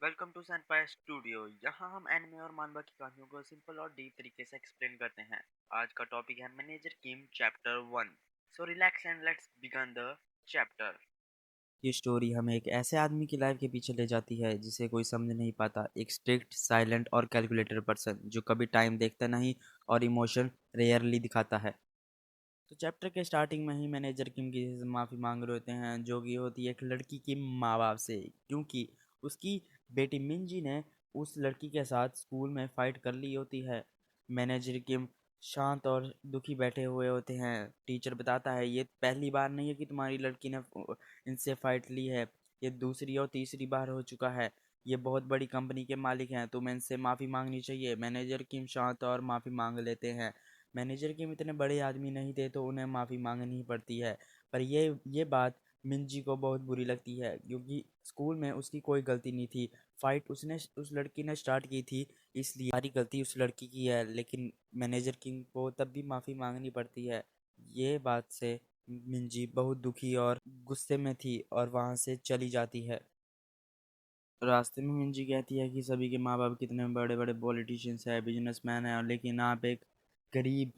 Welcome to Sunfire studio. यहाँ हम anime और मानवा की कहानियों को सिंपल और डीप तरीके से एक्सप्लेन करते हैं। आज का टॉपिक है manager Kim chapter 1। So relax and let's begin the chapter. ये स्टोरी हमें एक ऐसे आदमी की लाइफ के पीछे ले जाती है जिसे कोई समझ नहीं पाता। एक स्ट्रिक्ट, साइलेंट और कैलकुलेटेड पर्सन जो कभी टाइम देखता नहीं और इमोशन रेयरली दिखाता है। तो चैप्टर के स्टार्टिंग में ही मैनेजर किम की माफ़ी मांग रहे होते हैं, जो कि होती है एक लड़की के माँ बाप से, क्योंकि उसकी बेटी मिंजी ने उस लड़की के साथ स्कूल में फाइट कर ली होती है। मैनेजर किम शांत और दुखी बैठे हुए होते हैं। टीचर बताता है, ये पहली बार नहीं है कि तुम्हारी लड़की ने इनसे फाइट ली है, ये दूसरी और तीसरी बार हो चुका है। ये बहुत बड़ी कंपनी के मालिक हैं, तुम्हें इनसे माफ़ी मांगनी चाहिए। मैनेजर किम शांत और माफ़ी मांग लेते हैं। मैनेजर के इतने बड़े आदमी नहीं थे तो उन्हें माफ़ी मांगनी ही पड़ती है। पर ये बात मिंजी को बहुत बुरी लगती है, क्योंकि स्कूल में उसकी कोई गलती नहीं थी। फाइट उसने उस लड़की ने स्टार्ट की थी, इसलिए सारी गलती उस लड़की की है। लेकिन मैनेजर किंग को तब भी माफ़ी मांगनी पड़ती है। ये बात से मिंजी बहुत दुखी और गुस्से में थी और वहाँ से चली जाती है। रास्ते में मिंजी कहती है कि सभी के माँ बाप कितने बड़े बड़े पॉलिटिशियंस हैं, बिजनेसमैन हैं, लेकिन आप एक गरीब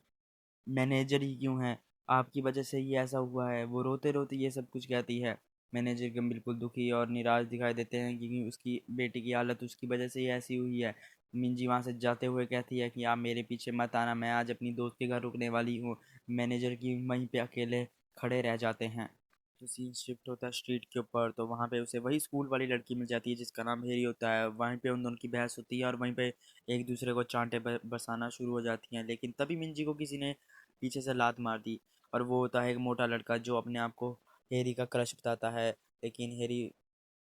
मैनेजर ही क्यों है? आपकी वजह से ही ऐसा हुआ है। वो रोते रोते ये सब कुछ कहती है। मैनेजर कम बिल्कुल दुखी और निराश दिखाई देते हैं, क्योंकि उसकी बेटी की हालत उसकी वजह से ही ऐसी हुई है। मिंजी वहाँ से जाते हुए कहती है कि आप मेरे पीछे मत आना, मैं आज अपनी दोस्त के घर रुकने वाली हूँ। मैनेजर की वहीं पे अकेले खड़े रह जाते हैं। तो सीन शिफ्ट होता है स्ट्रीट के ऊपर, तो वहाँ पे उसे वही स्कूल वाली लड़की मिल जाती है जिसका नाम हेरी होता है। वहीं पे उन दोनों की बहस होती है और वहीं पे एक दूसरे को चांटे बरसाना शुरू हो जाती हैं। लेकिन तभी मिंजी को किसी ने पीछे से लात मार दी, और वो होता है एक मोटा लड़का जो अपने आप को हेरी का क्रश बताता है। लेकिन हेरी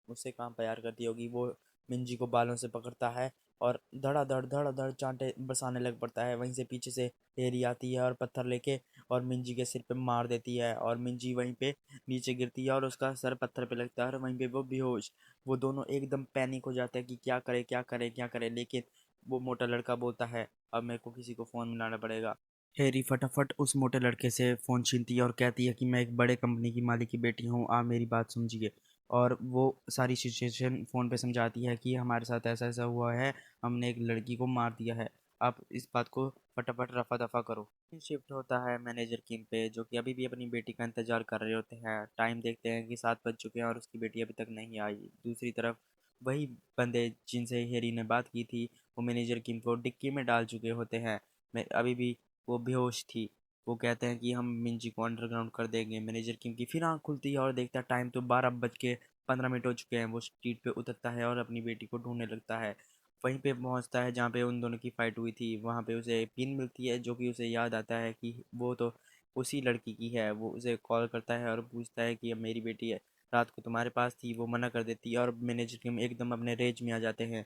उससे कहाँ प्यार करती होगी। वो मिंजी को बालों से पकड़ता है और धड़ाधड़ चांटे बरसाने लग पड़ता है। वहीं से पीछे से हेरी आती है और पत्थर लेके और मिंजी के सिर पे मार देती है, और मिंजी वहीं पे नीचे गिरती है और उसका सर पत्थर पे लगता है और वहीं पे वो बेहोश। वो दोनों एकदम पैनिक हो जाते हैं कि क्या करे क्या करे क्या करे। लेकिन वो मोटा लड़का बोलता है, अब मेरे को किसी को फ़ोन मिलाना पड़ेगा। हैरी फटाफट उस मोटे लड़के से फ़ोन छीनती है और कहती है कि मैं एक बड़े कंपनी की मालिक की बेटी हूँ, आप मेरी बात समझिए। और वो सारी सिचुएशन फ़ोन पे समझाती है कि हमारे साथ ऐसा ऐसा हुआ है, हमने एक लड़की को मार दिया है, आप इस बात को फटाफट रफा दफा करो। शिफ्ट होता है मैनेजर किम पे, जो कि अभी भी अपनी बेटी का इंतज़ार कर रहे होते हैं। टाइम देखते हैं कि 7 बज चुके हैं और उसकी बेटी अभी तक नहीं आई। दूसरी तरफ वही बंदे जिनसे हेरी ने बात की थी, वो मैनेजर किम को डिक्की में डाल चुके होते हैं। मैं अभी भी वो बेहोश थी। वो कहते हैं कि हम मिंजी को अंडरग्राउंड कर देंगे। मैनेजर किम की फिर आँख खुलती है और देखता है टाइम तो 12 बज के 15 मिनट हो चुके हैं। वो स्ट्रीट पे उतरता है और अपनी बेटी को ढूंढने लगता है। वहीं पे पहुंचता है जहाँ पे उन दोनों की फाइट हुई थी। वहाँ पे उसे पिन मिलती है, जो कि उसे याद आता है कि वो तो उसी लड़की की है। वो उसे कॉल करता है और पूछता है कि अब मेरी बेटी है, रात को तुम्हारे पास थी। वो मना कर देती है और मैनेजर किम एकदम अपने रेज में आ जाते हैं।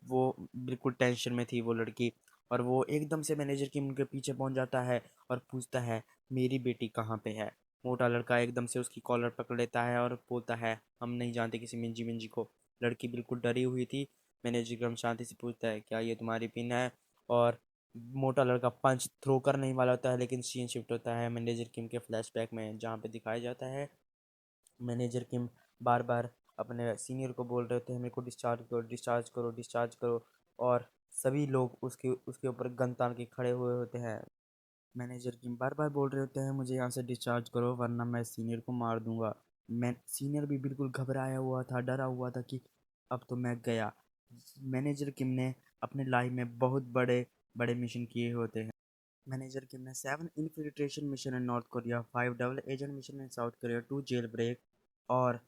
वो बिल्कुल टेंशन में थी वो लड़की, और वो एकदम से मैनेजर की उनके पीछे पहुंच जाता है और पूछता है, मेरी बेटी कहाँ पे है? मोटा लड़का एकदम से उसकी कॉलर पकड़ लेता है और बोलता है, हम नहीं जानते किसी मिंजी मिंजी को। लड़की बिल्कुल डरी हुई थी। मैनेजर एकदम शांति से पूछता है, क्या ये तुम्हारी पिन है? और मोटा लड़का पंच थ्रो करने ही वाला होता है, लेकिन सीन शिफ्ट होता है मैनेजर किम के फ्लैशबैक में, जहाँ पे दिखाया जाता है मैनेजर किम बार बार अपने सीनियर को बोल रहे थे, मेरे को डिस्चार्ज करो डिस्चार्ज करो डिस्चार्ज करो। और सभी लोग उसके उसके ऊपर गन तान के खड़े हुए होते हैं। मैनेजर किम बार बार बोल रहे होते हैं, मुझे यहाँ से डिस्चार्ज करो वरना मैं सीनियर को मार दूंगा। मैं सीनियर भी बिल्कुल घबराया हुआ था, डरा हुआ था कि अब तो मैं गया। मैनेजर किम ने अपने लाइफ में बहुत बड़े बड़े मिशन किए होते हैं। मैनेजर किम ने 7 infiltration mission in North Korea, 5 double agent mission in South Korea, 2 jail break और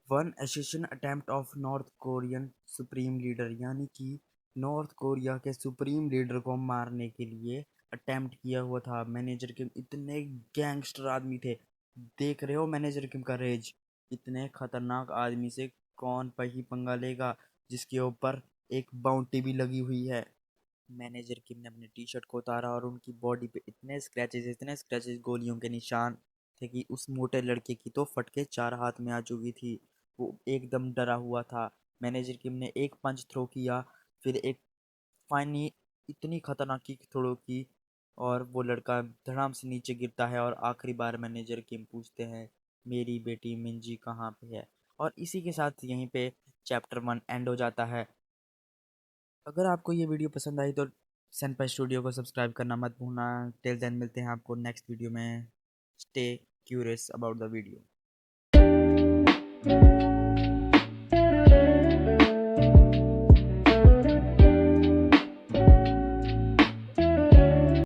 1 assassination attempt of North Korean supreme leader, यानी कि नॉर्थ कोरिया के सुप्रीम लीडर को मारने के लिए अटेम्प्ट किया हुआ था। मैनेजर किम इतने गैंगस्टर आदमी थे। देख रहे हो मैनेजर किम का रेज? इतने खतरनाक आदमी से कौन पही पंगा लेगा, जिसके ऊपर एक बाउंटी भी लगी हुई है। मैनेजर किम ने अपने टी शर्ट को उतारा और उनकी बॉडी पे इतने स्क्रैचेस गोलियों के निशान थे कि उस मोटे लड़के की तो फटके 4 हाथ में आ चुकी थी। वो एकदम डरा हुआ था। मैनेजर किम ने एक पंच थ्रो किया, फिर एक फाइनी इतनी खतरनाक किक थ्रो की, और वो लड़का धड़ाम से नीचे गिरता है। और आखिरी बार मैनेजर किम पूछते हैं, मेरी बेटी मिंजी कहाँ पे है? और इसी के साथ यहीं पे चैप्टर 1 एंड हो जाता है। अगर आपको ये वीडियो पसंद आई तो सनपाई स्टूडियो को सब्सक्राइब करना मत भूलना। टिल देन मिलते हैं आपको नेक्स्ट वीडियो में। Stay curious about the video.